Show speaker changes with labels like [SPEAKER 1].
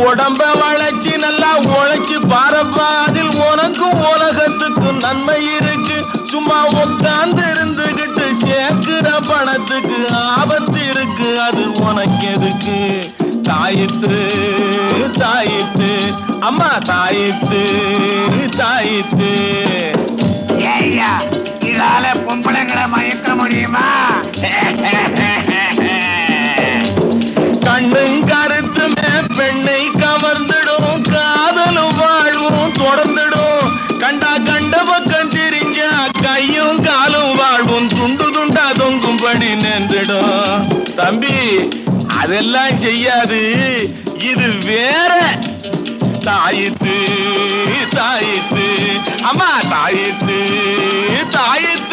[SPEAKER 1] உடம்ப வளைச்சு நல்லா உழைச்சு பாரப்பா, அதில் உனக்கும் உலகத்துக்கும் நன்மை இருக்கு. சும்மா உட்கார்ந்து இருந்துகிட்டு சேர்க்கிற பணத்துக்கு ஆபத்து இருக்கு. அது உனக்கு எதுக்கு? தாயித்து தாயித்து அம்மா தாயித்து தாயித்து.
[SPEAKER 2] ஏய்யா, இதால பொம்பளைங்களை மயக்க முடியுமா?
[SPEAKER 1] கண்ணும் கருத்துமே பெண்ணை கவர்ந்துடும், காதலும் வாழ்வும் தொடர்ந்துடும். கண்டா கண்ட பக்கம் திரிஞ்சா கையும் காலும் வாழ்வும் துண்டு துண்டா தொங்கும்படி நின்றுடும். தம்பி, அதெல்லாம் செய்யாது, இது வேற. தாயித்து தாயித்து அம்மா தாயித்து தாயித்து.